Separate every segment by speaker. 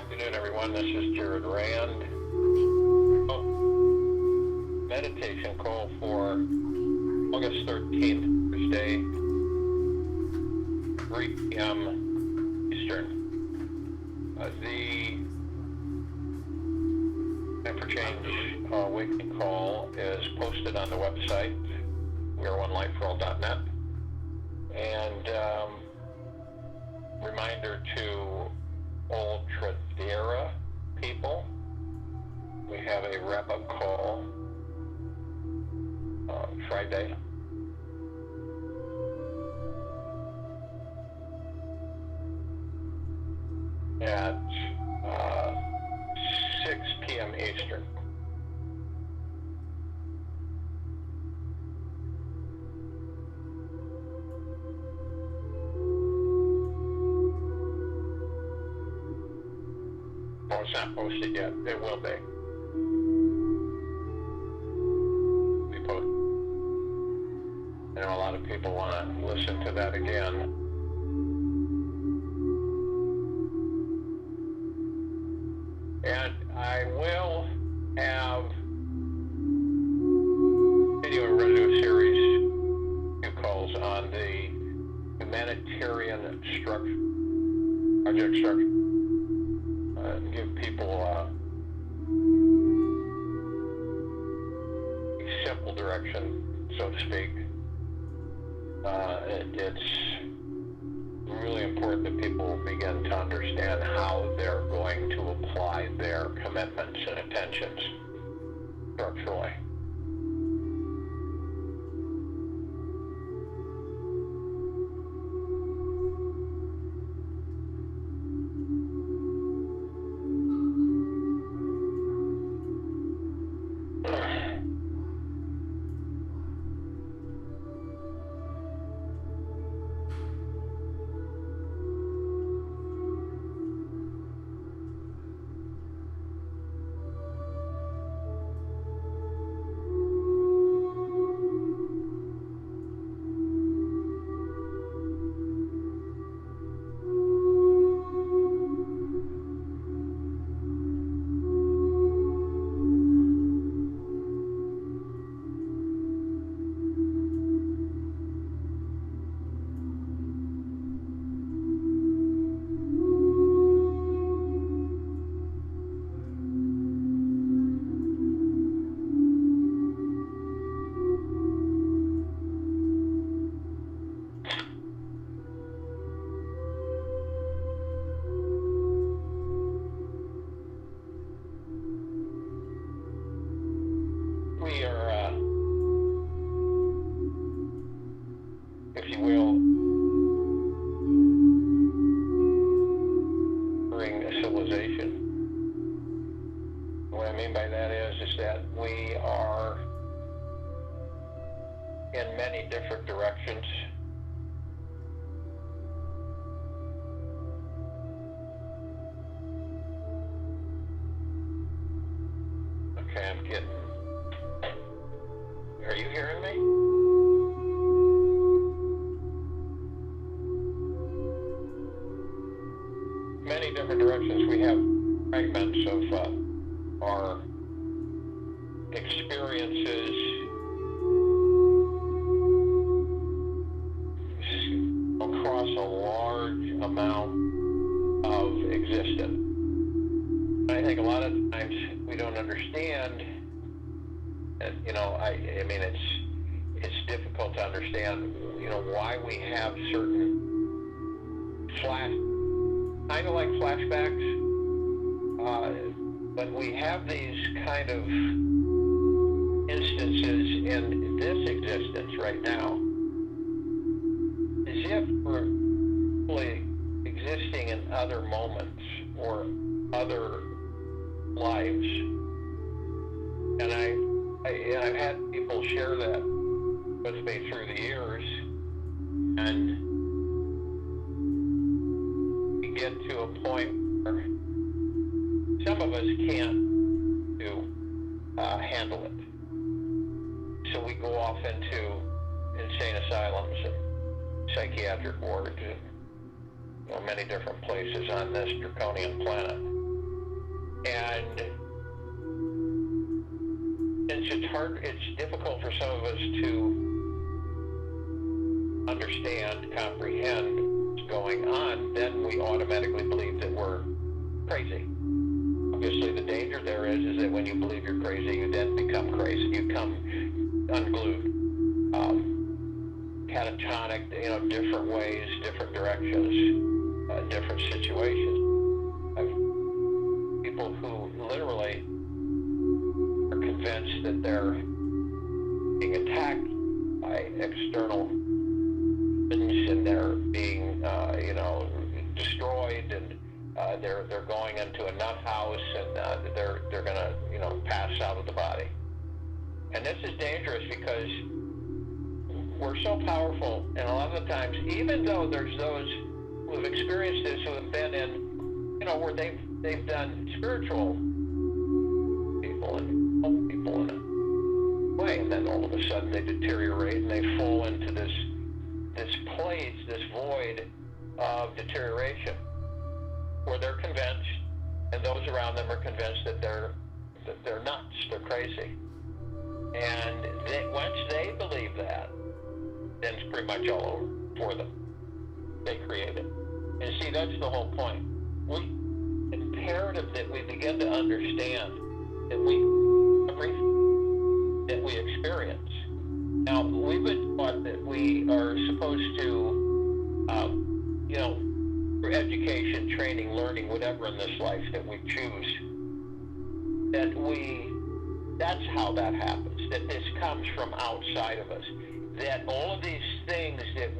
Speaker 1: afternoon, everyone. This is Jared Rand. Meditation call for August 13th, Thursday, 3 p.m. Eastern. The Time for Change awakening call is posted on the website, weareonelifeforall.net. And reminder to all Tradera people, we have a wrap-up call Friday. At 6 p.m. Eastern. Oh, it's not posted yet. It will be. We post. I know a lot of people want to listen to that again. And I will have we're going to do a series of calls on the humanitarian structure, project structure, give people a simple direction, so to speak. It's really important that people begin to understand how they're going to apply their commitments and intentions structurally. We are, if you will, during a civilization. What I mean by that is that we are in many different directions. Okay, I'm getting... Are you hearing me? Many different directions. We have fragments of our experiences across a large amount of existence. I think a lot of times we don't understand. And, you know, I mean, it's difficult to understand, you know, why we have certain kind of like flashbacks, but we have these kind of instances in this existence right now, as if we're really existing in other moments or other lives. And I've had people share that with me through the years, and we get to a point where some of us can't handle it. So we go off into insane asylums and psychiatric wards and many different places on this draconian planet. And since it's difficult for some of us to understand, comprehend what's going on, then we automatically believe that we're crazy. Obviously, the danger there is that when you believe you're crazy, you then become crazy. You become unglued, catatonic, different ways, different directions, different situations. People who literally are convinced that they're being attacked by external things, and they're being, destroyed, and they're going into a nut house, and they're going to, pass out of the body. And this is dangerous because we're so powerful, and a lot of the times, even though there's those who have experienced this, who have been in, where they've done spiritual people and helped people in a way, and then all of a sudden they deteriorate and they fall into this place, this void of deterioration, where they're convinced, and those around them are convinced that they're nuts, they're crazy. And once they believe that, then it's pretty much all over for them. They create it. And see, that's the whole point. Imperative that we begin to understand that everything that we experience. Now, we've been taught that we are supposed to, for education, training, learning, whatever in this life that we choose, that's how that happens, that this comes from outside of us, that all of these things that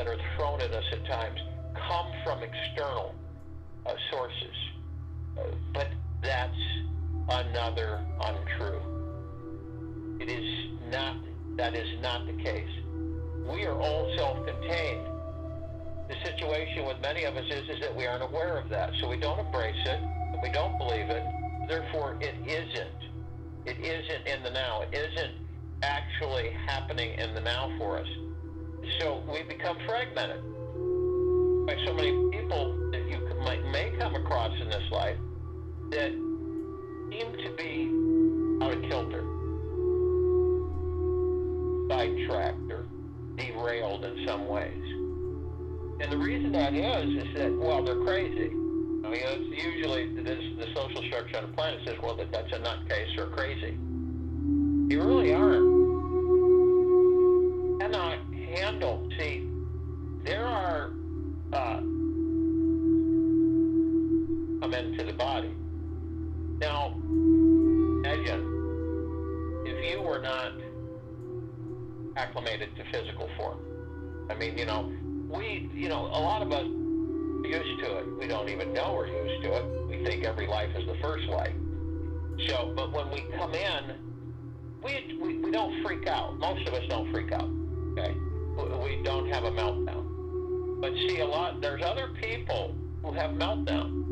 Speaker 1: are thrown at us at times come from external sources. But that's another untrue. That is not the case. We are all self-contained. The situation with many of us is that we aren't aware of that. So we don't embrace it, we don't believe it, therefore it isn't. It isn't in the now. It isn't actually happening in the now for us. So we become fragmented. Like so many people that you may come across in this life that seem to be out of kilter, sidetracked, or derailed in some ways. And the reason that is that, well, they're crazy. I mean, it's usually the social structure on the planet says, well, that's a nutcase or crazy. You really aren't. Cannot handle. See, there are come into the body. Now, imagine if you were not acclimated to physical form. I mean, a lot of us are used to it. We don't even know we're used to it. We think every life is the first life. So, but when we come in, we don't freak out. Most of us don't freak out. Okay, we don't have a meltdown. But see, there's other people who have meltdown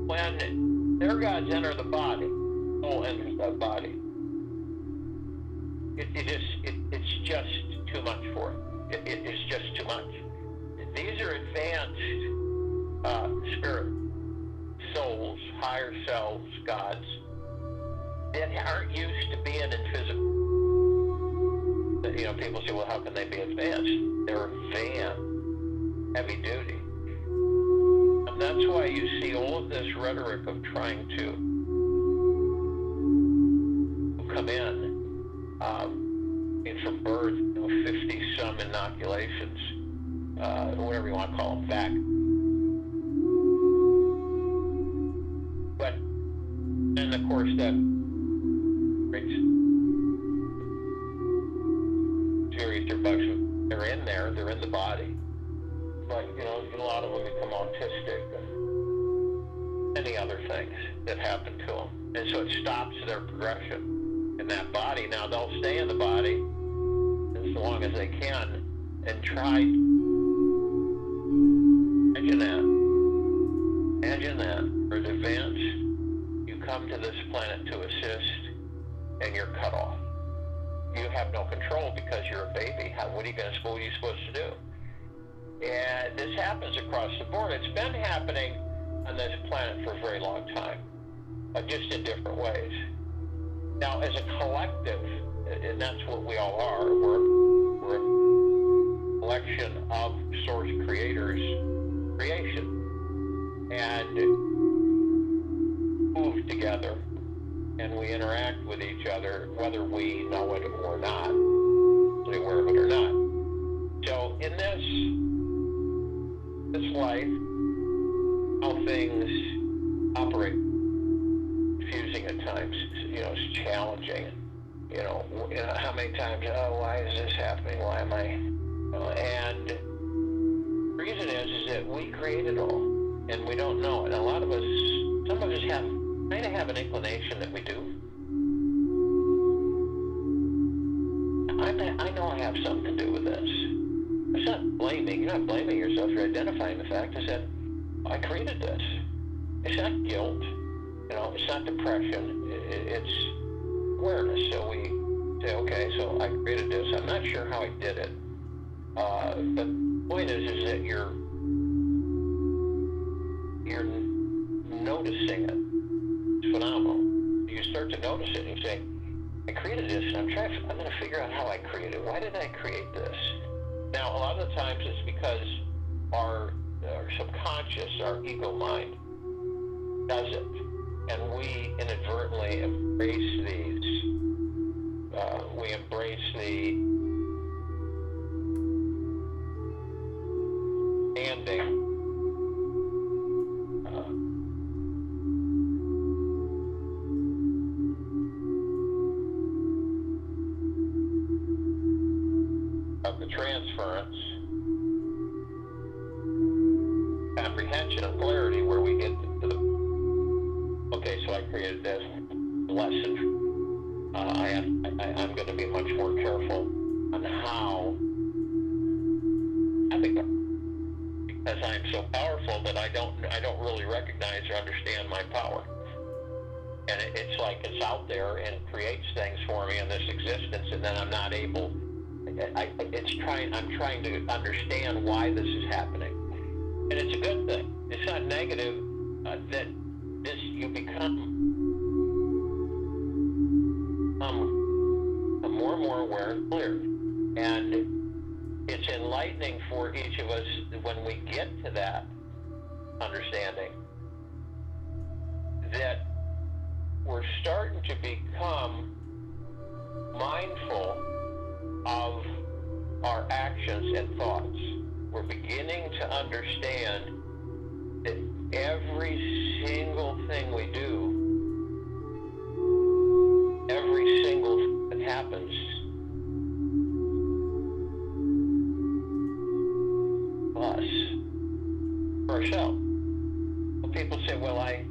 Speaker 1: when their gods enter the body. Soul enters that body. It's just too much for it. It is just too much. These are advanced spirit souls, higher selves, gods that aren't used to being in physical. People say, well, how can they be advanced? They're advanced, heavy duty. And that's why you see all of this rhetoric of trying to come in from birth, 50-some inoculations, whatever you want to call them, back. But, and of course, that creates serious bugs. They're in there, they're in the body. But, a lot of them become autistic and many other things that happen to them. And so it stops their progression in that body. Now, they'll stay in the body as long as they can and try. Imagine that. For advance, you come to this planet to assist, and you're cut off. You have no control because you're a baby. What are you supposed to do? And this happens across the board. It's been happening on this planet for a very long time. just in different ways. Now, as a collective, and that's what we all are, we're a collection of Source Creator's creation, and move together, and we interact with each other, whether we know it or not, aware of it or not. So in this life, how things operate, confusing at times, it's challenging. How many times, why is this happening? Why am I, and the reason is that we create it all, and we don't know it. A lot of us, some of us kind of have an inclination that we do. I know I have something to do with this. It's not blaming. You're not blaming yourself. You're identifying the fact. I said, I created this. It's not guilt. It's not depression. It's awareness. So we say, okay, so I created this. I'm not sure how I did it. But the point is that you're noticing it. It's phenomenal. You start to notice it and you say, I created this, and I'm going to figure out how I created it. Why did I create this? Now, a lot of the times it's because our subconscious, our ego mind, does it. And we inadvertently embrace these. We embrace the standing. Of the transference, comprehension of clarity, where we get to the, okay, so I created this lesson. I'm going to be much more careful on how I become, because I'm so powerful that I don't really recognize or understand my power. And it's like it's out there and it creates things for me in this existence, and then I'm not able. I'm trying to understand why this is happening, and it's a good thing. It's not negative. That you become more and more aware and clear, and it's enlightening for each of us when we get to that understanding that we're starting to become mindful of our actions and thoughts. We're beginning to understand that every single thing we do, every single thing that happens, us, for ourselves. Well, people say, well, I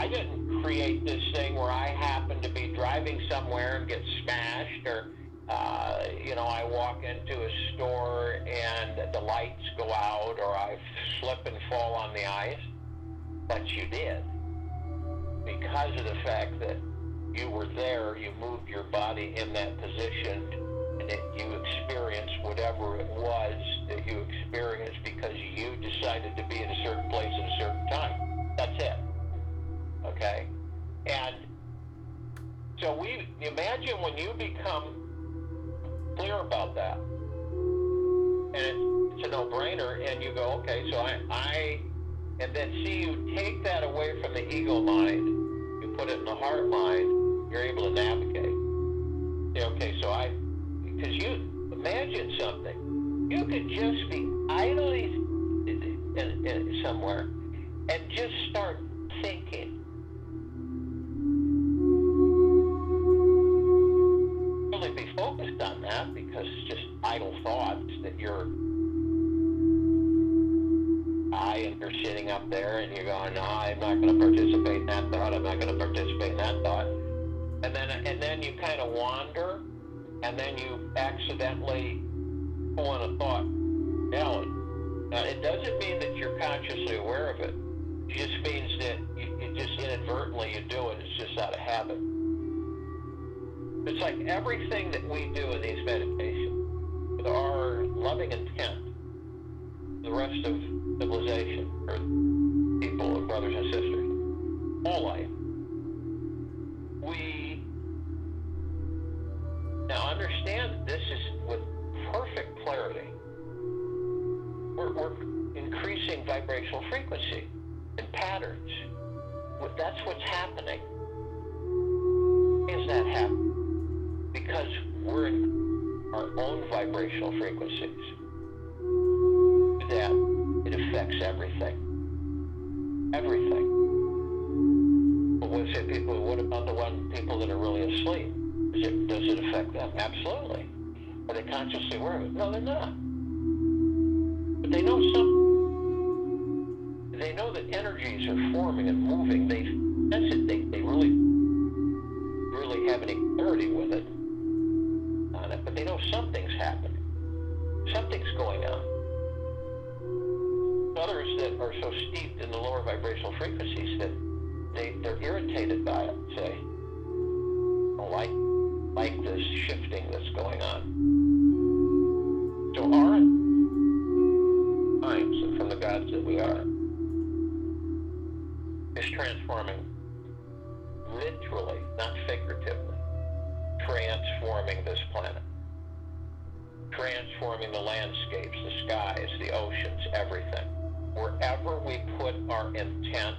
Speaker 1: didn't create this thing where I happen to be driving somewhere and get smashed, or I walk into a store and the lights go out, or I slip and fall on the ice. But you did, because of the fact that you were there. You moved your body in that position, and you experienced whatever it was that you experienced because you decided to be in a certain place at a certain time. That's it. Okay? And so imagine when you become clear about that, and it's a no-brainer, and you go, okay, so and then see, you take that away from the ego mind, you put it in the heart mind, you're able to navigate. Say, okay, so because you imagine something, you could just be idly in somewhere and just start thinking. Really be focused on that, because it's just idle thoughts that and you're sitting up there and you're going, no, I'm not going to participate in that thought, I'm not going to participate in that thought. And then you kind of wander, and then you accidentally pull in a thought. Now, it doesn't mean that you're consciously aware of it. It just means that you just inadvertently you do it. It's just out of habit. It's like everything that we do in these meditations with our loving intent, the rest of civilization, or people, brothers and sisters, all life. We now understand this is with perfect clarity. We're increasing vibrational frequency and patterns. That's what's happening. Why is that happening? Because we're in our own vibrational frequencies. That it affects everything. Everything. But what about the people that are really asleep? Does it affect them? Absolutely. Are they consciously aware of it? No, they're not. But they know something. They know that energies are forming and moving. They sense it. They really have any clarity with it on it. But they know something's happening. Something's going on. Others that are so steeped in the lower vibrational frequencies that they're irritated by it, say, like this shifting that's going on. So our minds, from the gods that we are, is transforming, literally, not figuratively, transforming this planet. Transforming the landscapes, the skies, the oceans, everything. Wherever we put our intent,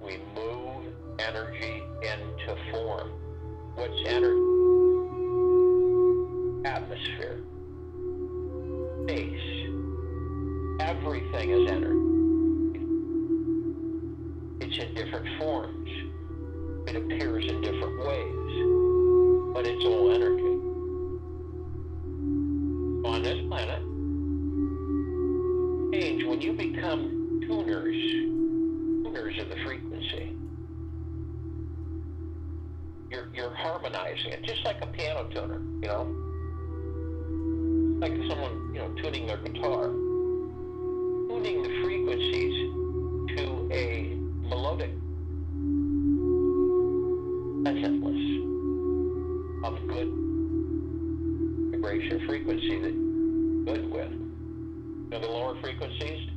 Speaker 1: we move energy into form. What's energy? Atmosphere. Space. Everything is energy. It's in different forms. It appears in different ways. But it's all energy. On this planet, change when you become tuners of the frequency. You're harmonizing it, just like a piano tuner, you know, like someone, you know, tuning their guitar, tuning the frequencies to a melodic essence of good vibration frequency that you're good with. You know, the lower frequencies,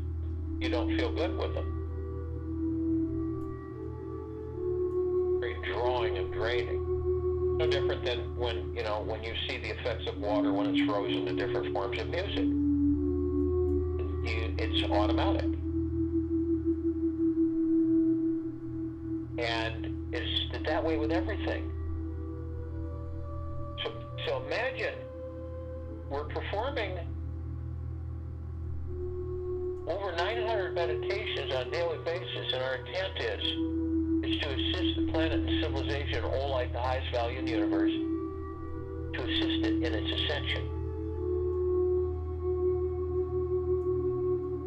Speaker 1: you don't feel good with them. Very drawing and draining. No different than when you see the effects of water when it's frozen to different forms of music. It's automatic. And it's that way with everything. So imagine we're performing over 900 meditations on a daily basis, and our intent is to assist the planet and civilization, all life, the highest value in the universe, to assist it in its ascension.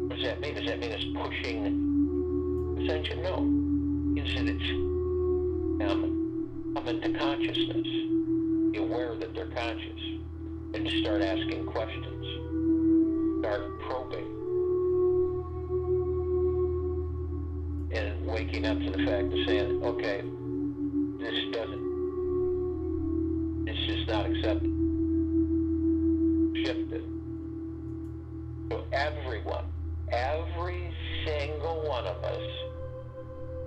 Speaker 1: What does that mean? Does that mean it's pushing ascension? No. It means that it's come into consciousness, be aware that they're conscious, and to start asking questions, start probing, and waking up to the fact of saying, okay, this is not accepted. Shifted. So everyone, every single one of us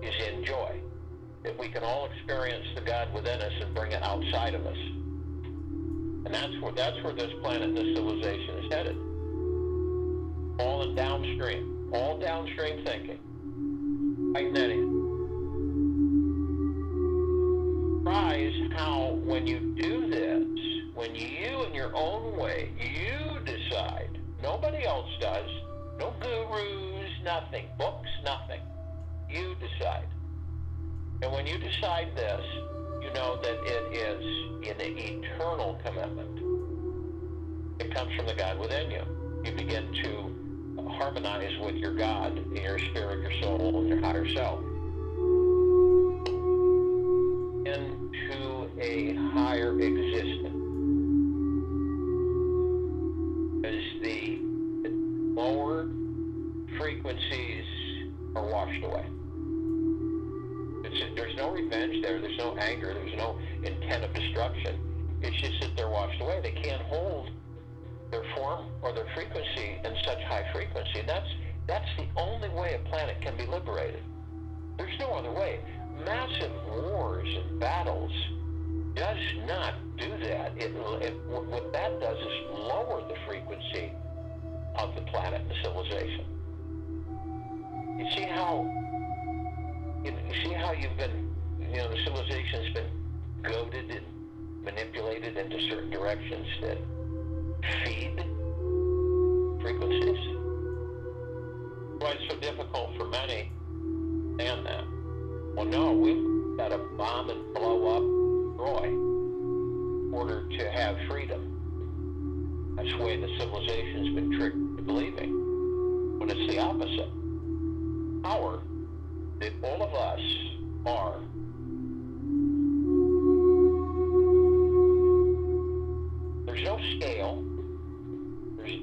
Speaker 1: is in joy. That we can all experience the God within us and bring it outside of us. And that's where this planet and this civilization is headed. All in downstream. All downstream thinking. Right then. Surprise how when you do this, when you in your own way, you decide, nobody else does, no gurus, nothing, books, nothing. You decide. And when you decide this, you know that it is an eternal commitment. It comes from the God within you. You begin to harmonize with your God, your spirit, your soul, and your higher self into a higher existence. As the lower frequencies are washed away. There's no revenge there. There's no anger. There's no intent of destruction. It's just that they're washed away. They can't hold their form or their frequency in such high frequency. And That's the only way a planet can be liberated. There's no other way. Massive wars and battles does not do that. What that does is lower the frequency of the planet and the civilization. You see how you've been, the civilization's been goaded and manipulated into certain directions that feed frequencies? Why it's so difficult for many to understand that? Well, no, we've got to bomb and blow up Troy in order to have freedom. That's the way the civilization's been tricked into believing, when it's the opposite. Power that all of us are. There's no scale.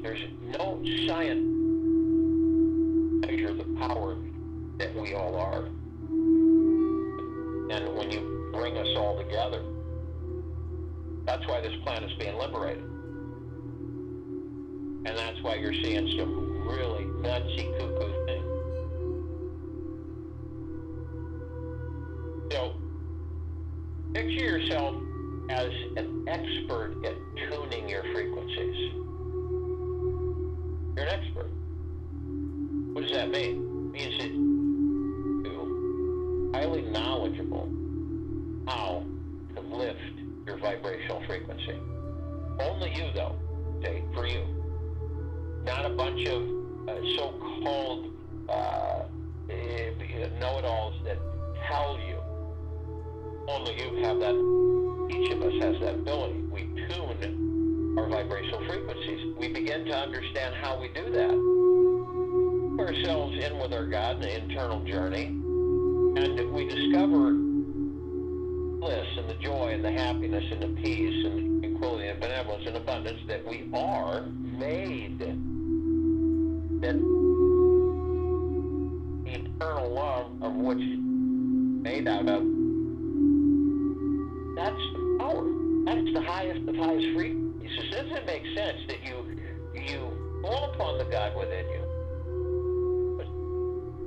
Speaker 1: There's no science to measure the power that we all are. And when you bring us all together, that's why this planet's being liberated. And that's why you're seeing some really nutsy cuckoo things. So, picture yourself as an expert at tuning your frequencies. You're an expert. What does that mean? It means that you're highly knowledgeable how to lift your vibrational frequency. Only you, though, say, for you. Not a bunch of so-called know-it-alls that tell you. Only you have that. Each of us has that ability. We tune our vibrational frequencies. We begin to understand how we do that. Put ourselves in with our God in the internal journey, and we discover bliss and the joy and the happiness and the peace and the tranquility and benevolence and abundance that we are made. That the eternal love of which made out of, that's the power. That's the highest of highest frequencies. So doesn't it make sense that you call upon the God within you? But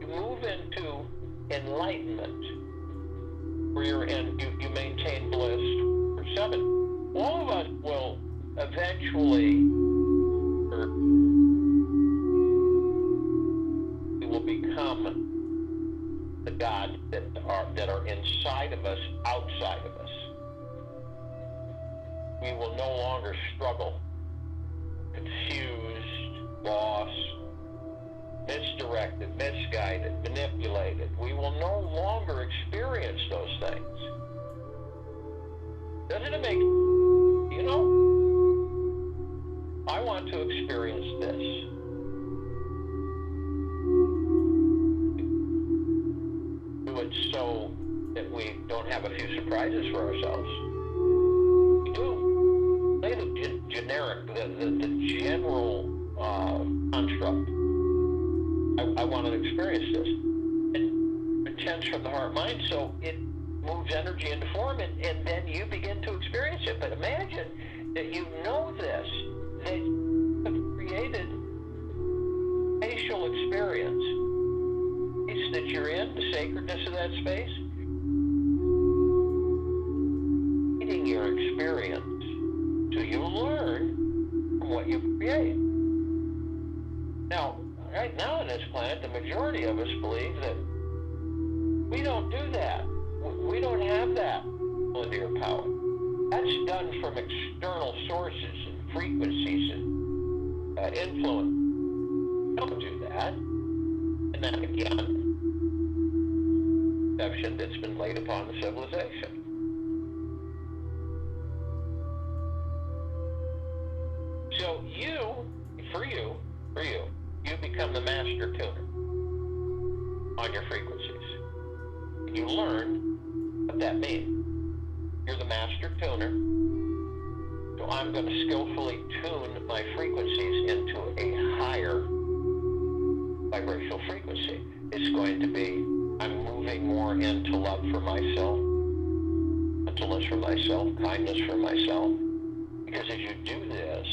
Speaker 1: you move into enlightenment, where you maintain bliss for 7. All of us will eventually, we will become the gods that are inside of us, outside of us. We will no longer struggle, confused, lost, misdirected, misguided, manipulated. We will no longer experience those things. Doesn't it make, I want to experience this. Do it so that we don't have a few surprises for ourselves. We do. Say the generic, the general construct. I want to experience this. And intends from the heart mind, so it moves energy into form, and then you begin to experience it. But imagine that you know this, that you have created spatial experience. It's that you're in, the sacredness of that space. Eating your experience so you learn from what you create. Now, right now on this planet, the majority of us believe that we don't do that. We don't have that linear power. That's done from external sources and frequencies and influence. We don't do that. And then again, perception that's been laid upon the civilization. So you become the master tuner on your frequencies. And you learn what that means. You're the master tuner. So I'm going to skillfully tune my frequencies into a higher vibrational frequency. It's going to be, I'm moving more into love for myself, gentleness for myself, kindness for myself. Because as you do this,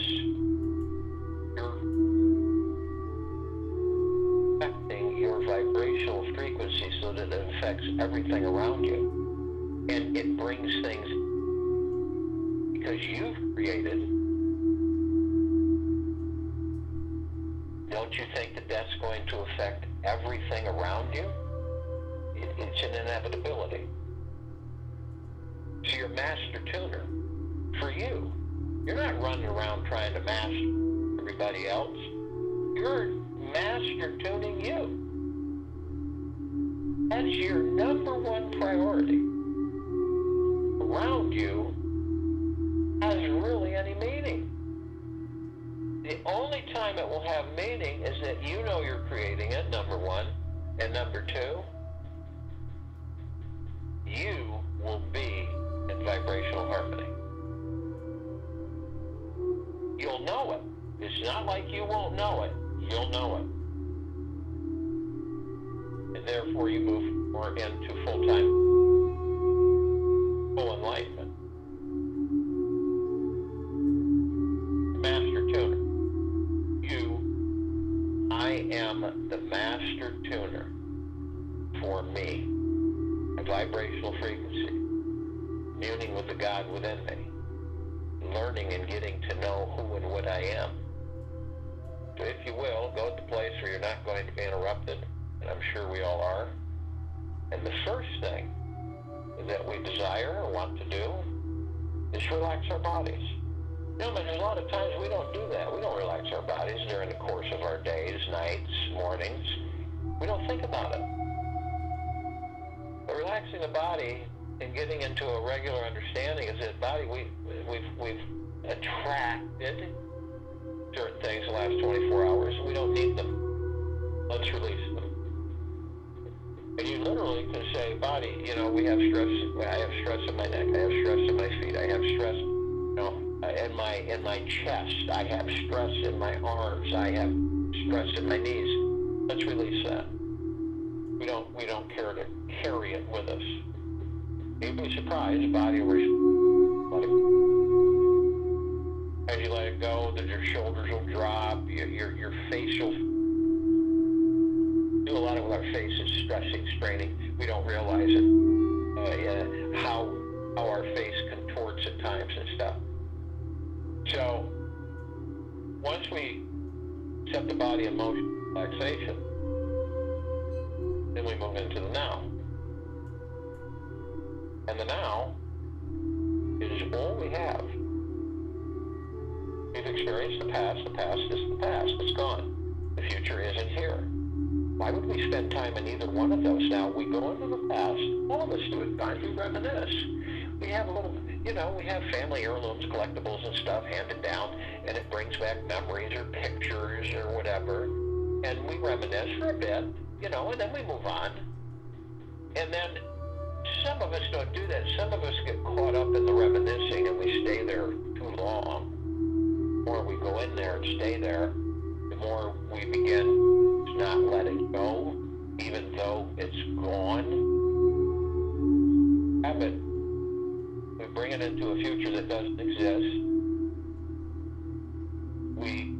Speaker 1: you're everything around you. And it brings things, because you've created. Don't you think that that's going to affect everything around you? It's an inevitability. So you're master tuner for you. You're not running around trying to master everybody else. You're master tuning you. That's your number one priority. Around you has really any meaning. The only time it will have meaning is that you know you're creating it, number one. And number two, you will be in vibrational harmony. You'll know it. It's not like you won't know it. You'll know it. And therefore you move more into full-time, full enlightenment. Master tuner. I am the master tuner for me. A vibrational frequency. Communing with the God within me. Learning and getting to know who and what I am. So if you will, go to the place where you're not going to be interrupted, and I'm sure we all are. And the first thing that we desire or want to do is relax our bodies. You know, but there's a lot of times we don't do that. We don't relax our bodies during the course of our days, nights, mornings. We don't think about it. But relaxing the body and getting into a regular understanding is that body we've attracted certain things the last 24 hours. We don't need them. Let's release them. And you literally can say, body, you know, we have stress. I have stress in my neck. I have stress in my feet. I have stress, you know, in my chest. I have stress in my arms. I have stress in my knees. Let's release that. We don't care to carry it with us. You'd be surprised, body will respond. As you let it go, that your shoulders will drop, your face will do a lot of with our faces, stressing, straining. We don't realize it. How our face contorts at times and stuff. So once we set the body in motion, relaxation, then we move into the now. And the now is all we have. We've experienced the past is the past, it's gone. The future isn't here. Why would we spend time in either one of those? Now, we go into the past, all of us do it, guys, we reminisce. We have a little, you know, we have family heirlooms, collectibles and stuff handed down, and it brings back memories or pictures or whatever, and we reminisce for a bit, you know, and then we move on. And then some of us don't do that. Some of us get caught up in the reminiscing and we stay there too long. The more we go in there and stay there, the more we begin to not let it go, even though it's gone. Have it. We bring it into a future that doesn't exist. We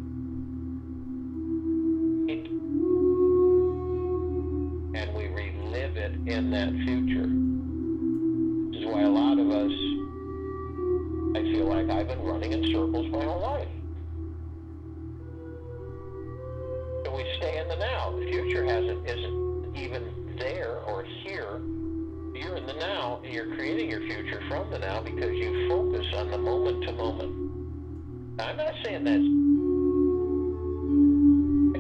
Speaker 1: and we relive it in that future. This is why a lot of us, I feel like I've been running in circles my whole life. So we stay in the now. The future isn't even there or here. You're in the now, and you're creating your future from the now because you focus on the moment to moment. Now, I'm not saying that's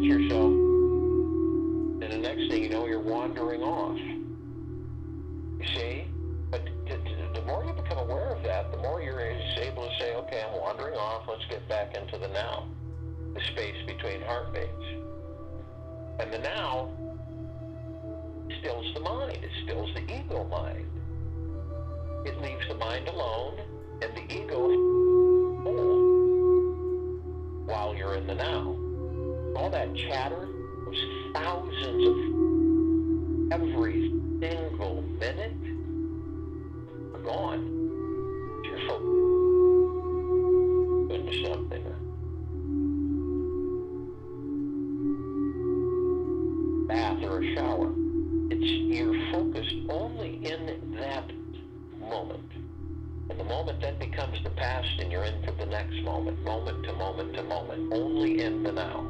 Speaker 1: yourself, and the next thing you know, you're wandering off. You see? But the more you become aware of that, the more you're able to say, okay, I'm wandering off, let's get back into the now, the space between heartbeats. And the now stills the mind, it stills the ego mind. It leaves the mind alone, and the ego whole while you're in the now. All that chatter, those thousands of every single minute, are gone. You're focused into something. Bath or a shower. You're focused on moment. And the moment then becomes the past, and you're into the next moment, moment to moment to moment, only in the now.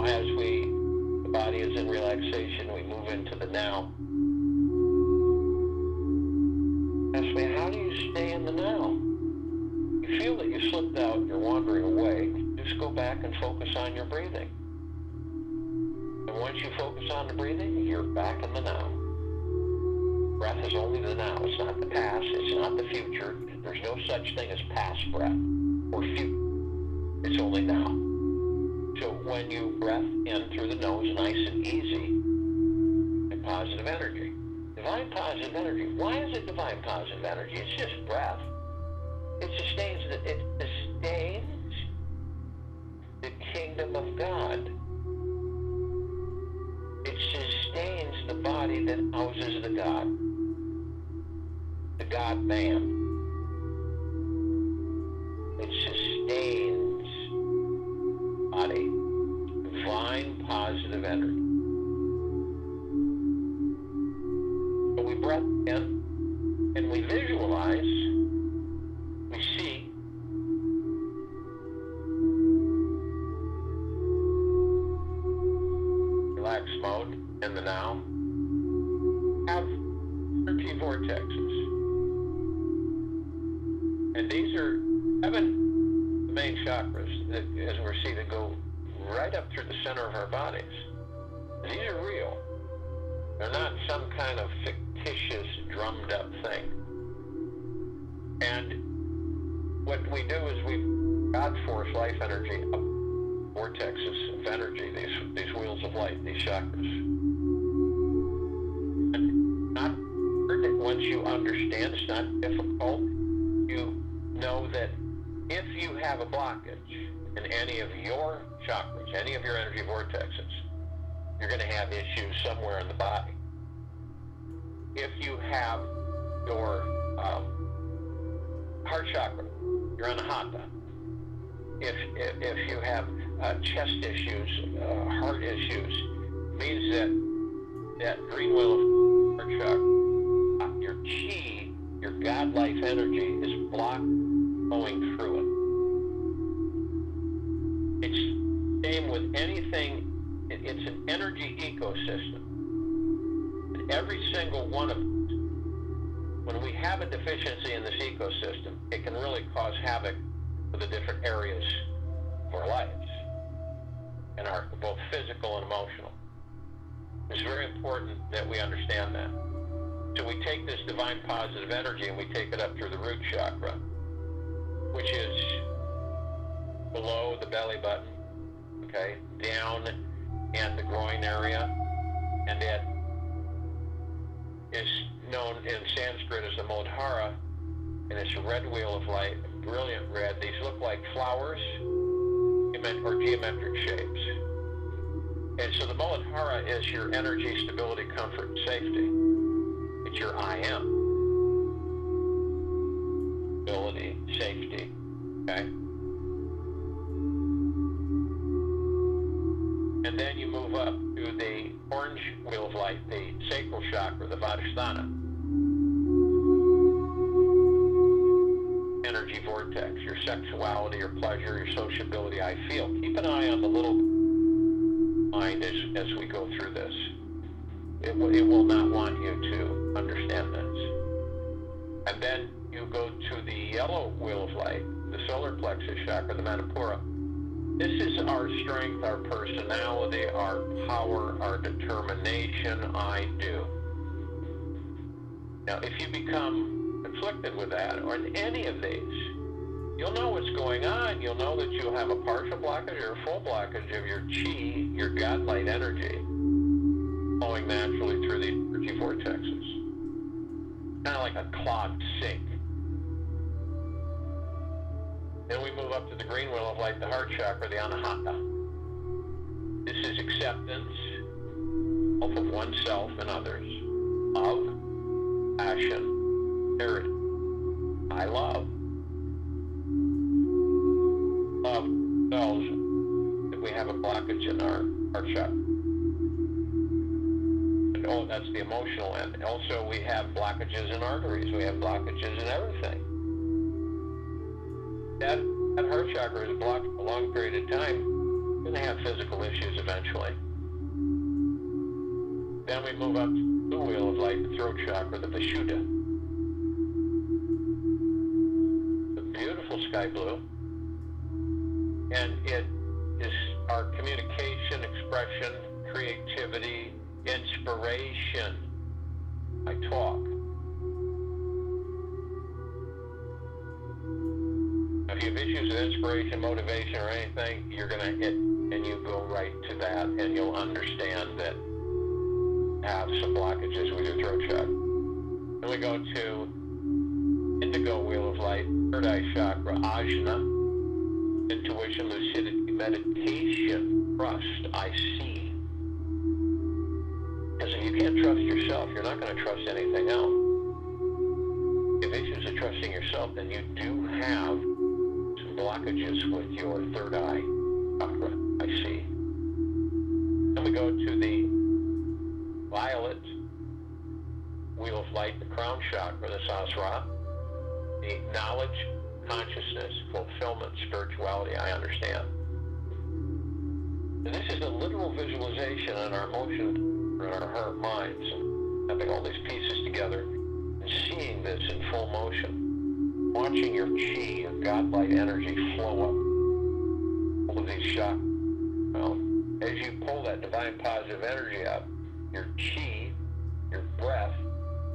Speaker 1: As the body is in relaxation, we move into the now. Ask me, how do you stay in the now? You feel that you slipped out, you're wandering away, just go back and focus on your breathing. And once you focus on the breathing, you're back in the now. Breath is only the now. It's not the past. It's not the future. There's no such thing as past breath or future. It's only now. So when you breath in through the nose, nice and easy, and positive energy. Divine positive energy. Why is it divine positive energy? It's just breath. It sustains the kingdom of God. It sustains the body that houses the God-man. It sustains body, divine positive energy. So we breath in and we visualize, we see relax mode in the now, have energy vortexes. And these are 7 main chakras that, as we're seated, go right up through the center of our bodies. These are real. They're not some kind of fictitious, drummed up thing. And what we do is we God force life energy up vortexes of energy, these wheels of light, these chakras. And not once you understand, it's not difficult. You know that if you have a blockage in any of your chakras, any of your energy vortexes, you're going to have issues somewhere in the body. If you have your heart chakra, you're anahata. If you have chest issues, heart issues, means that green wheel of heart chakra, your chi, your God life energy is blocked going through it. It's the same with anything. It's an energy ecosystem. And every single one of us, when we have a deficiency in this ecosystem, it can really cause havoc for the different areas of our lives, and our both physical and emotional. It's very important that we understand that. So we take this divine positive energy and we take it up through the root chakra, which is below the belly button, okay, down in the groin area, and it is known in Sanskrit as the Muladhara, and it's a red wheel of light, brilliant red. These look like flowers or geometric shapes. And so the Muladhara is your energy, stability, comfort, and safety. It's your I am. Stability, safety, okay? And then you move up to the orange wheel of light, the sacral chakra, the Vadhisthana. Energy vortex, your sexuality, your pleasure, your sociability, I feel. Keep an eye on the little mind as we go through this. It will not want you to understand this. And then you go to the yellow wheel of light, the solar plexus chakra, the Manipura. This is our strength, our personality, our power, our determination, I do. Now, if you become conflicted with that, or in any of these, you'll know what's going on. You'll know that you'll have a partial blockage or a full blockage of your chi, your God light energy, flowing naturally through the energy vortexes. Kind of like a clogged sink. Then we move up to the green wheel of light, the heart chakra, the anahata. This is acceptance, both of oneself and others, love, passion, charity. I love. Love ourselves if we have a blockage in our chakra. And oh, that's the emotional end. Also, we have blockages in arteries. We have blockages in everything. That heart chakra is blocked for a long period of time. You're going to have physical issues eventually. Then we move up to the wheel of light, the throat chakra, the Vishuddha. The beautiful sky blue. And it is our communication, expression, creativity, inspiration. I talk. If you have issues with inspiration, motivation, or anything, you're going to hit, and you go right to that, and you'll understand that you have some blockages with your throat chakra. Then we go to indigo wheel of light, third eye chakra, ajna, intuition, lucidity, meditation, trust, I see. Because if you can't trust yourself, you're not going to trust anything else. If issues of trusting yourself, then you do have some blockages with your third eye chakra, I see. Then we go to the violet wheel of light, the crown chakra, the Sacral, the knowledge, consciousness, fulfillment, spirituality, I understand. And this is a literal visualization in our emotion, in our heart, minds, and having all these pieces together and seeing this in full motion. Watching your chi, your godlike energy flow up all of these chakras. Well, as you pull that divine positive energy up, your chi, your breath,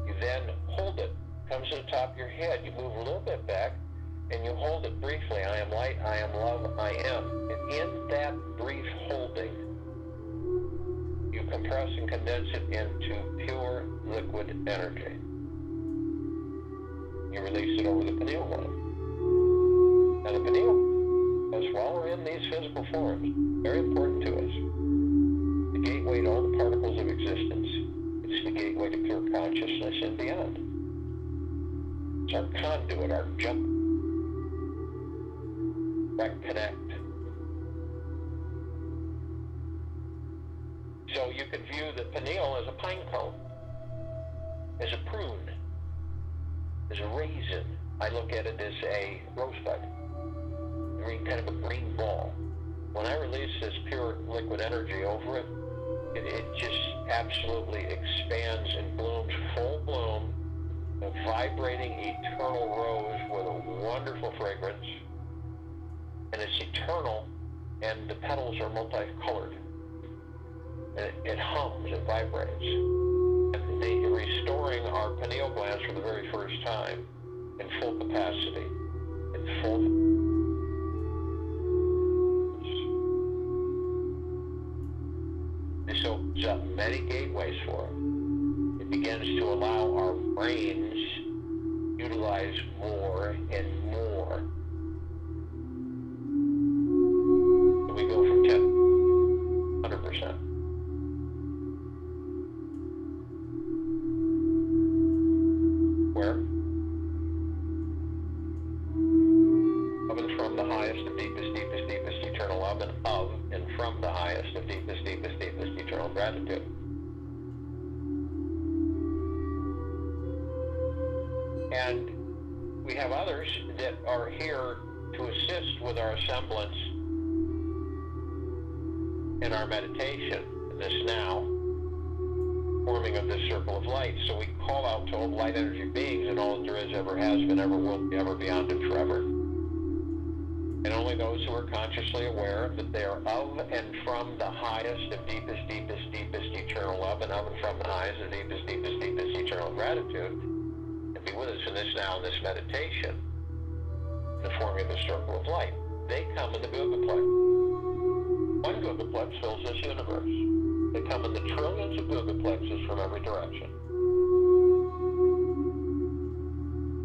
Speaker 1: you then hold it, comes to the top of your head, you move a little bit back, and you hold it briefly. I am light, I am love, I am. And in that brief holding, you compress and condense it into pure liquid energy. You release it over the pineal gland. Now the pineal, as while we're in these physical forms, very important to us. The gateway to all the particles of existence. It's the gateway to pure consciousness and beyond. It's our conduit, our jump. Connect. So you can view the pineal as a pine cone, as a prune, as a raisin. I look at it as a rosebud, kind of a green ball. When I release this pure liquid energy over it, it just absolutely expands and blooms full bloom, a vibrating eternal rose with a wonderful fragrance. And it's eternal, and the petals are multicolored. And it hums, it vibrates. And restoring our pineal glands for the very first time in full capacity, in full. This opens up many gateways for it. It begins to allow our brains to utilize more and more. We go from 10 to 100%. Where? Of and from the highest of deepest, deepest, deepest eternal love, and of and from the highest of deepest, deepest, deepest eternal gratitude. And we have others that are here to assist with our semblance in our meditation, in this now, forming of this circle of light. So we call out to all the light energy beings and all that there is, ever has been, ever will be, ever beyond and forever. And only those who are consciously aware that they are of and from the highest of deepest, deepest, deepest eternal love, and of and from the highest of deepest, deepest, deepest eternal gratitude, and be with us in this now, in this meditation, the forming of the circle of light. They come in the Gugaplex. One Gugaplex fills this universe. They come in the trillions of Gugaplexes from every direction.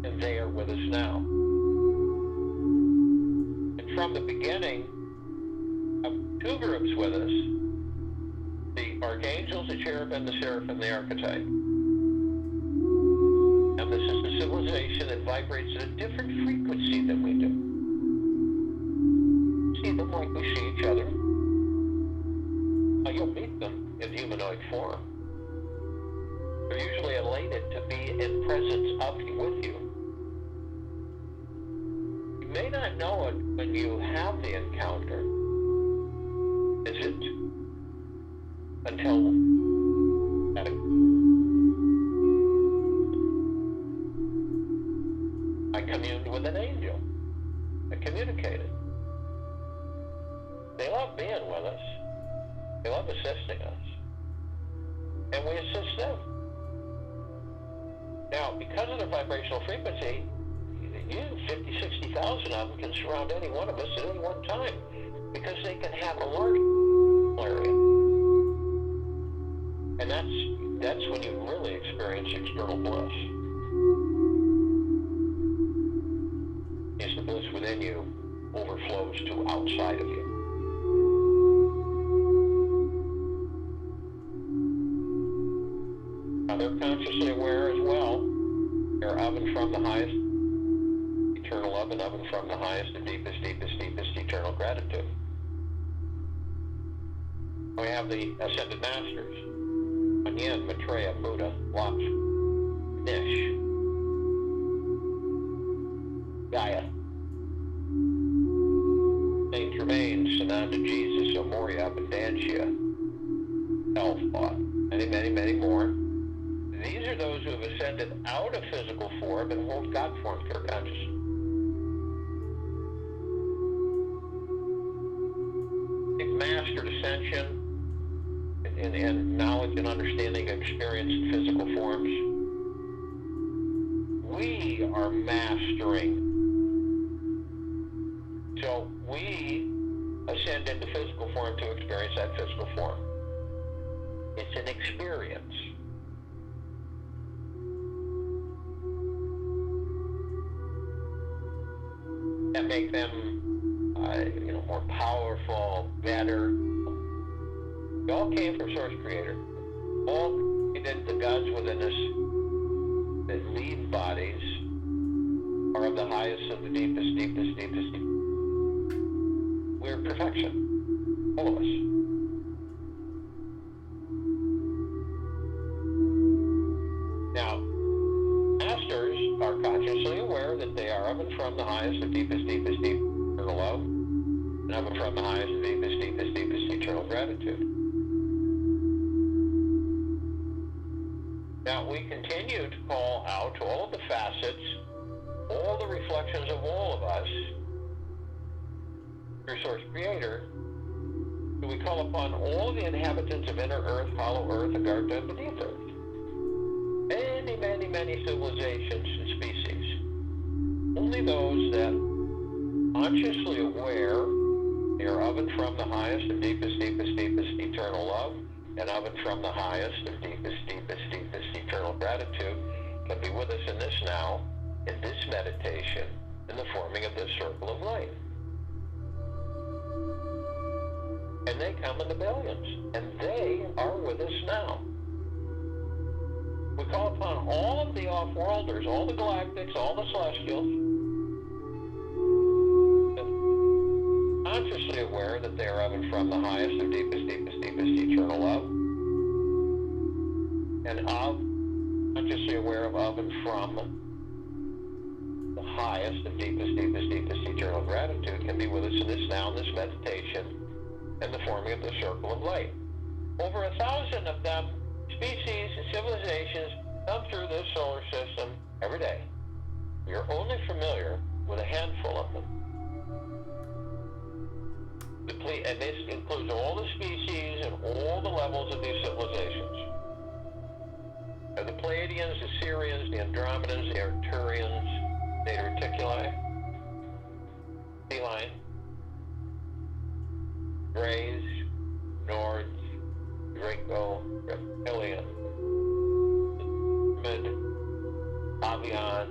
Speaker 1: And they are with us now. And from the beginning, of two groups with us, the archangels, the cherubim, the seraphim, the archetype. And this is the civilization that vibrates at a different frequency than we do. See them like we see each other. You'll meet them in humanoid form. They're usually elated to be in presence of you, with you. You may not know it when you have the encounter, is it? Until I communed with an angel. I communicated. They love being with us. They love assisting us. And we assist them. Now, because of their vibrational frequency, 50, 60,000 of them can surround any one of us at any one time because they can have a large area. And that's when you really experience external bliss. Is the bliss within you overflows to outside of you. Now they're consciously aware as well. They're of and from the highest eternal love and of and from the highest and deepest, deepest, deepest eternal gratitude. We have the Ascended Masters. Yin, Maitreya, Buddha, Laksh, Nish, Gaia, Saint Germain, Sananda, Jesus, Amoria, Abundantia, Elfbot, many, many, many more. These are those who have ascended out of physical form and hold God form pure consciousness. They've mastered ascension and knowledge and understanding of experience in physical forms. We are mastering. So we ascend into physical form to experience that physical form. It's an experience. That make them more powerful, better. We all came from Source Creator. All created the gods within us that lead bodies are of the highest and the deepest, deepest, deepest. We're perfection. All of us. Now, masters are consciously aware that they are of and from the highest and deepest, deepest, deepest eternal love, and of and from the highest and deepest, deepest, deepest eternal gratitude. Now, we continue to call out to all of the facets, all the reflections of all of us, through Source Creator, do we call upon all the inhabitants of inner Earth, hollow Earth, Agartha, and beneath Earth. Many, many, many civilizations and species. Only those that consciously aware they are of and from the highest and deepest, deepest, deepest eternal love, and of and from the highest and deepest, deepest, deepest eternal gratitude can be with us in this now, in this meditation, in the forming of this circle of light. And they come in the billions, and they are with us now. We call upon all of the off-worlders, all the galactics, all the celestials, consciously aware that they are of and from the highest and deepest, deepest, deepest eternal love, and consciously aware of and from the highest and deepest, deepest, deepest eternal gratitude can be with us in this now, in this meditation, and the forming of the circle of light. Over 1,000 of them, species and civilizations, come through this solar system every day. We are only familiar with a handful of them. And this includes all the species and all the levels of these civilizations. The Pleiadians, the Sirians, the Andromedans, the Arcturians, the Reticuli, Feline, Greys, Nords, Draco, Reptilian, Mid, Avian,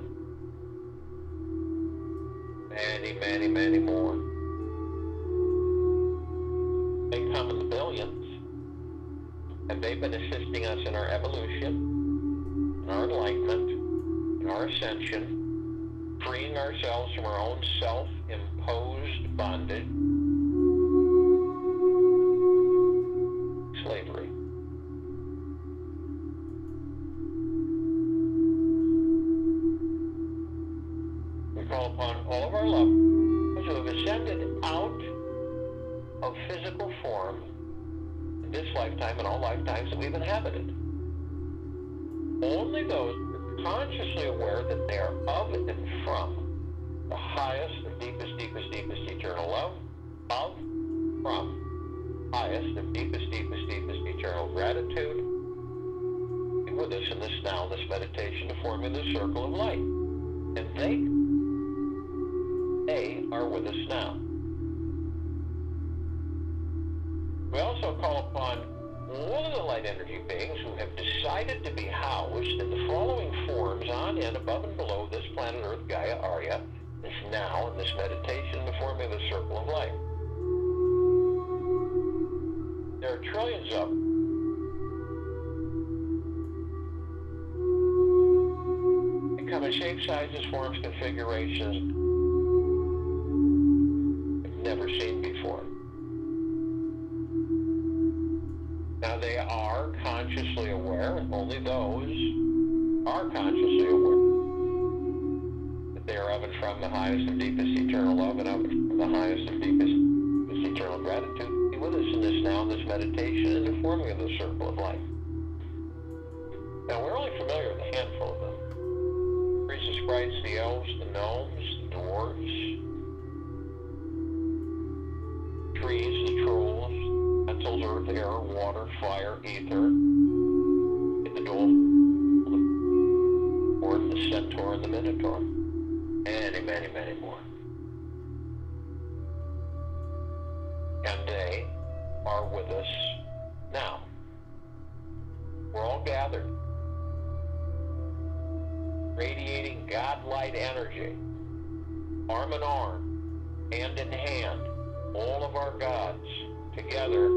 Speaker 1: many, many, many more. They come in the billions, and they've been assisting us in our evolution, in our enlightenment, in our ascension, freeing ourselves from our own self-imposed bondage, slavery. call upon all of our loved ones who have ascended out of physical form in this lifetime and all lifetimes that we've inhabited. Only those who are consciously aware that they are of and from the highest, the deepest, deepest, deepest eternal love, of, from, highest, the deepest, deepest, deepest eternal gratitude, be with us in this now, this meditation to form in the circle of light. And they are with us now. We also call upon all of the light energy beings who have decided to be housed in the following forms on and above and below this planet Earth, Gaia, Arya, this now, in this meditation, the forming of the circle of light. There are trillions of them. They come in shapes, sizes, forms, configurations we've never seen before. Now they are consciously aware, only those are consciously aware that they are of and from the highest and deepest eternal love and of and from the highest and deepest eternal gratitude. Be with us in this now, in this meditation, in the forming of the circle of light. Now we're only familiar with a handful of them. The sprites, the elves, the gnomes, the dwarves, trees, the trolls, metals, earth, air, water, fire, ether, the dolphin, the horn, the centaur, and the minotaur. Many, many, many more. And they are with us now. We're all gathered, radiating God-light energy, arm in arm, hand in hand, all of our gods together,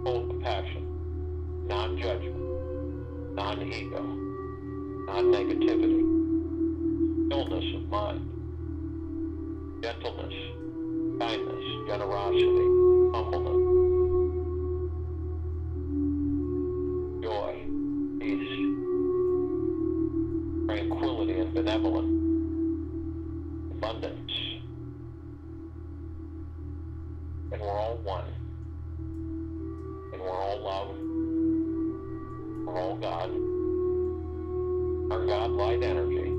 Speaker 1: full compassion, non-judgment, non-ego, non-negativity, stillness of mind, gentleness, kindness, generosity, humbleness, joy, peace, tranquility and benevolence, abundance. And we're all one. And we're all love. We're all God. Our God-light energy.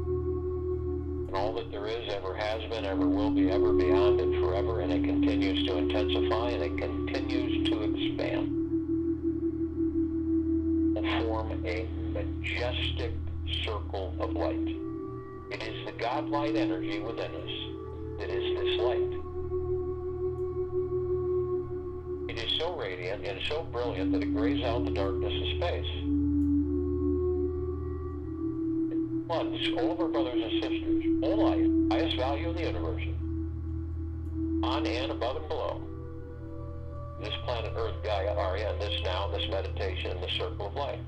Speaker 1: And all that there is, ever has been, ever will be, ever beyond and forever. And it continues to intensify and it continues to expand. Will form a majestic circle of light. It is the God-light energy within us that is this light. It is so radiant and so brilliant that it grays out the darkness of space. It floods all of our brothers and sisters, all life, highest value in the universe, on and above and below this planet Earth, Gaia, Arya, and this now, this meditation, in the circle of light.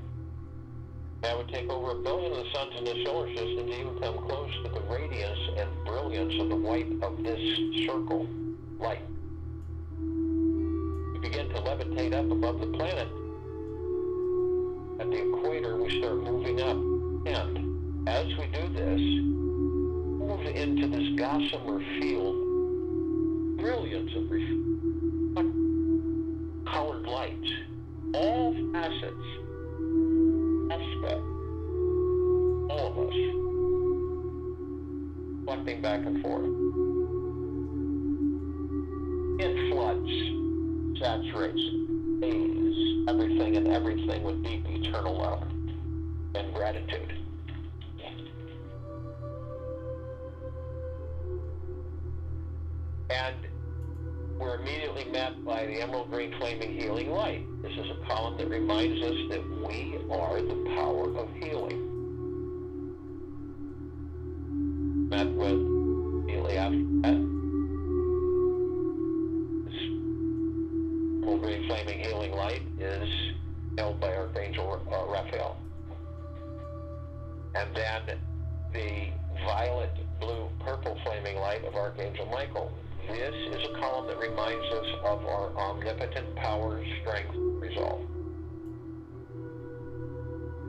Speaker 1: That would take over 1 billion of the suns in the solar system to even come close to the radiance and brilliance of the white of this circle, light. We begin to levitate up above the planet. At the equator, we start moving up. And as we do this, move into this gossamer field, brilliance of colored lights, all facets, aspect, all of us, reflecting back and forth. It floods, saturates, bathes everything and everything with deep eternal love and gratitude. And we're immediately met by the emerald green flaming healing light. This is a column that reminds us that we are the power of healing. Met with immediately after that. This emerald green flaming healing light is held by Archangel Raphael. And then the violet, blue, purple flaming light of Archangel Michael. This is a column that reminds us of our omnipotent power, strength, resolve.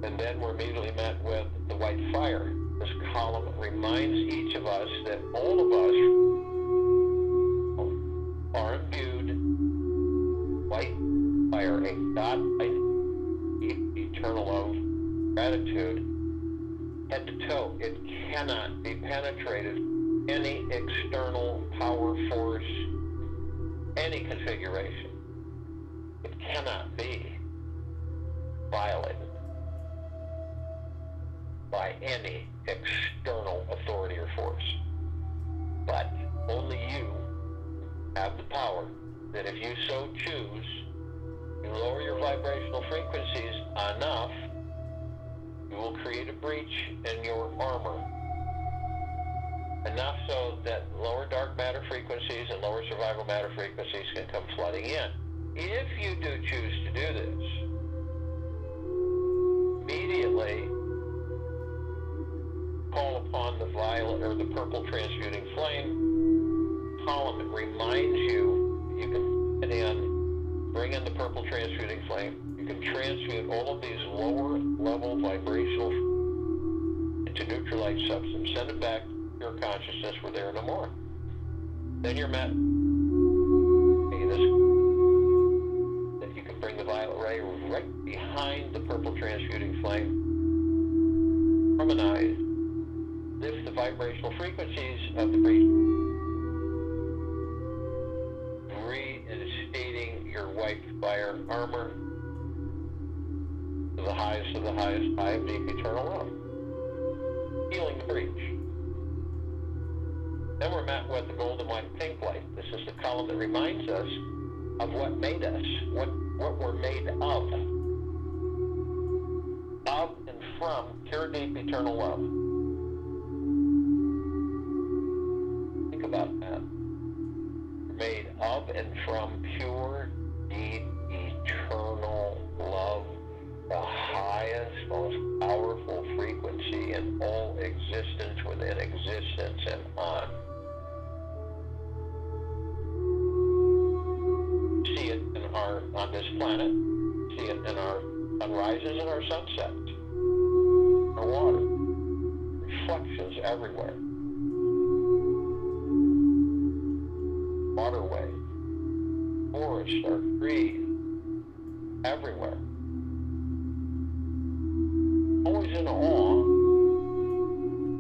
Speaker 1: And then we're immediately met with the white fire This column reminds each of us that all of us are imbued light fire, a God-like, deep, eternal love, gratitude, head to toe. It cannot be penetrated. Any external power force, any configuration, it cannot be violated by any external authority or force. But only you have the power that if you so choose, you lower your vibrational frequencies enough, you will create a breach in your armor. Enough so that lower dark matter frequencies and lower survival matter frequencies can come flooding in. If you do choose to do this, immediately call upon the violet or the purple transmuting flame column. It reminds you you can get in, bring in the purple transmuting flame. You can transmute all of these lower level vibrational into neutralized substance. Send it back to your consciousness where they are no more. Then you're met. That you can bring the violet ray right behind the purple transmuting flame. Harmonize. Lift the vibrational frequencies of the breach. Reinstating your white fire armor to the highest of the highest high of deep eternal love. Healing the breach. Then we're met with the golden white pink light. This is the column that reminds us of what made us, what we're made of and from pure deep eternal love. Think about that. We're made of and from pure deep eternal love, the highest, most powerful frequency in all existence, within existence, and on. See it on this planet, see it in our sunrises and our sunsets, our water, reflections everywhere, waterway, forests are trees everywhere. Always in awe,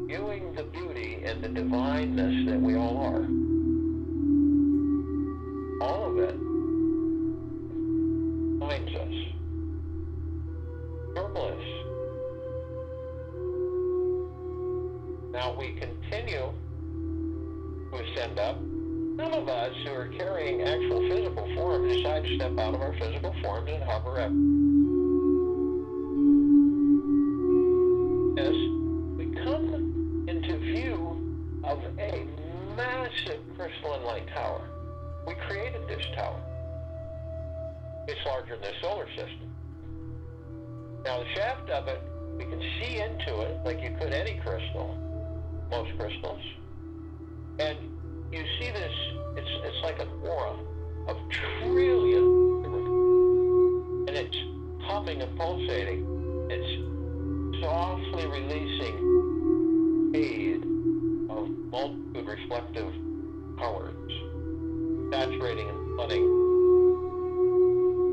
Speaker 1: viewing the beauty and the divineness that we all are. All of it finds us. Pure bliss. Now we continue to ascend up. Some of us who are carrying actual physical form decide to step out of our physical forms and hover up. As we come into view of a massive crystalline light tower. We created this tower. It's larger than the solar system. Now the shaft of it, we can see into it like you could any crystal, most crystals. And you see this, it's like an aura of trillions, and it's humming and pulsating. It's softly releasing aid of multitude reflective powers, saturating and flooding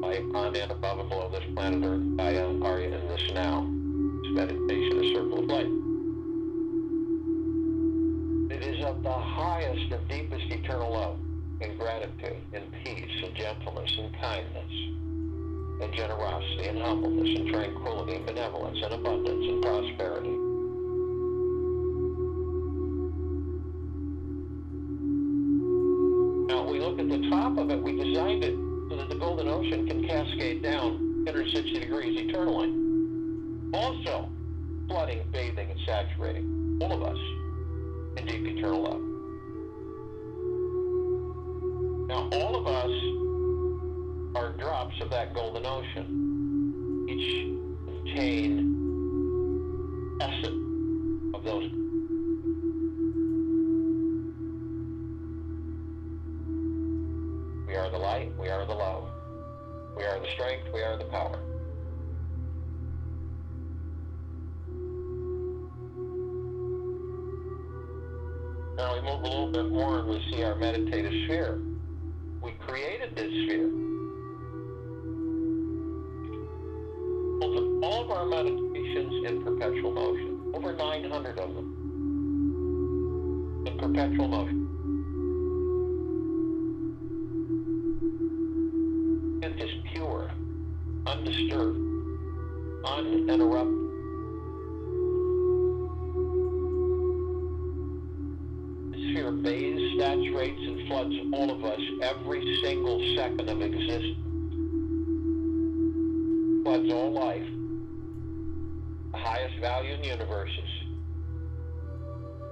Speaker 1: light on and above and below this planet Earth, Gaia, Arya, and this now. This meditation, a circle of light. It is of the highest and deepest eternal love, and gratitude, and peace, and gentleness, and kindness, and generosity, and humbleness, and tranquility, and benevolence, and abundance, and prosperity. Now, we look at the top of it, we designed it so that the golden ocean can cascade down 160 degrees eternally. Also, flooding, bathing, and saturating all of us in deep eternal love. Now, all of us are drops of that golden ocean. Each contain essence of those. We are the light, we are the love. We are the strength, we are the power. Now we move a little bit more and we see our meditative sphere. We created this sphere. All of our meditations in perpetual motion, over 900 of them, in perpetual motion. It is pure, undisturbed, uninterrupted. The sphere bathes, saturates, and floods all of us every single second of existence. Floods all life. The highest value in universes.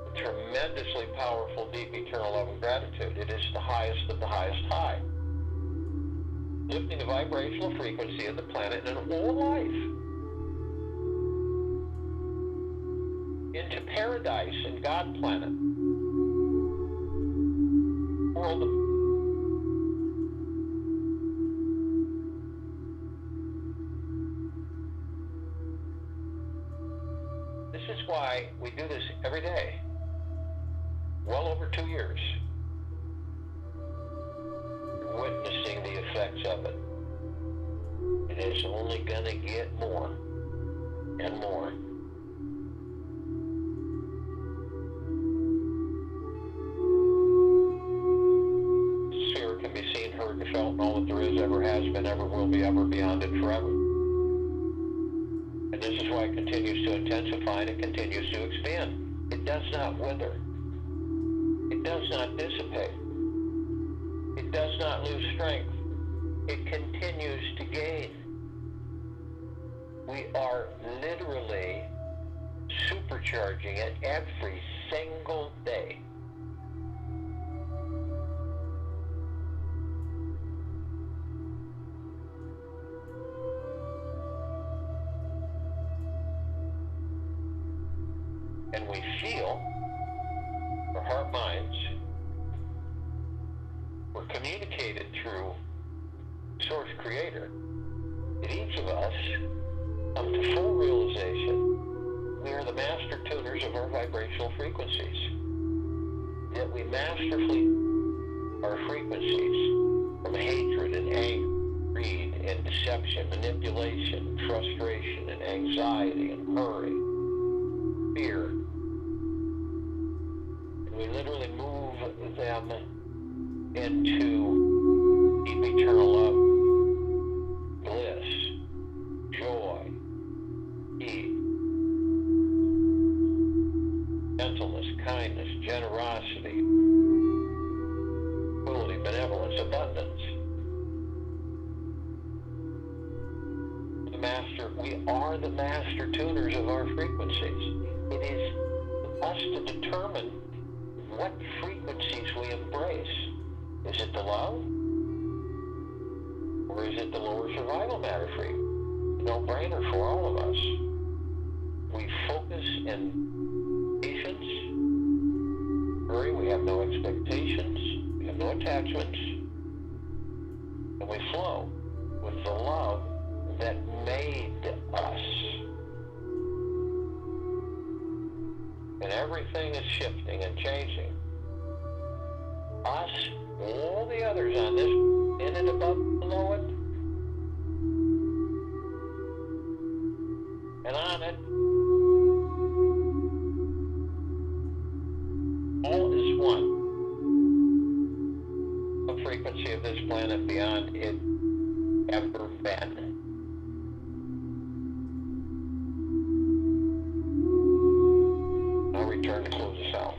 Speaker 1: A tremendously powerful, deep, eternal love and gratitude. It is the highest of the highest high. Lifting the vibrational frequency of the planet and all life into paradise and God planet. World of This is why we do this every day. Well over 2 years. Witnessing the effects of it. It is only going to get more and more. The sphere can be seen, heard, and felt, and all that there is, ever has been, ever will be, ever beyond, and forever. And this is why it continues to intensify and it continues to expand. It does not wither. It does not dissipate. It does not lose strength. It continues to gain. We are literally supercharging it every single day. And we feel, our heart minds, we're communicated through Source Creator, that each of us come to full realization we are the master tuners of our vibrational frequencies. That we masterfully our frequencies from hatred and anger, greed and deception, manipulation, frustration and anxiety and hurry, fear. And we literally move them into deep eternal love, bliss, joy, peace, gentleness, kindness, generosity, equality, benevolence, abundance. We are the master tuners of our frequencies. It is us to determine what frequencies we embrace. Is it the love? Or is it the lower survival matter frequency? No-brainer for all of us. We focus in patience, hurry, we have no expectations, we have no attachments, and we flow with the love that made us. And everything is shifting and changing. Us, all the others on this, in it, above, below it, and on it, all is one. The frequency of this planet beyond it ever been. I'll return to close us out.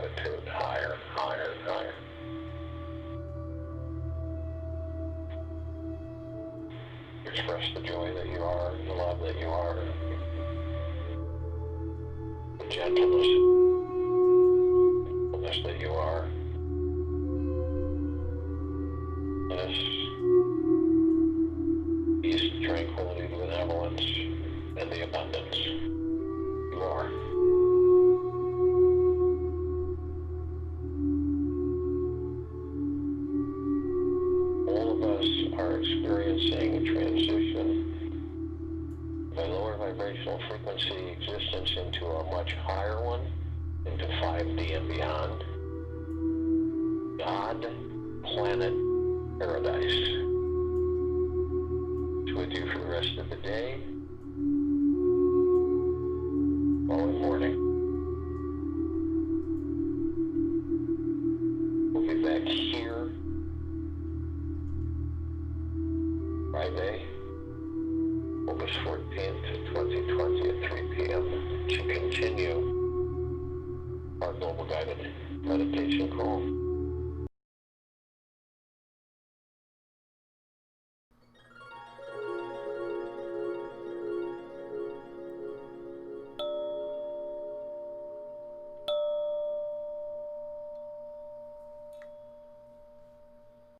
Speaker 1: gratitude, higher, higher, higher. Express the joy that you are, the love that you are, the gentleness that you are, this peace, tranquility, benevolence, and the abundance you are. All of us are experiencing a transition of a lower vibrational frequency existence into a much higher one, into 5D and beyond. God, planet, paradise. It's with you for the rest of the day, following morning. We'll be back here Friday, August 14th, 2020 at 3 p.m. to continue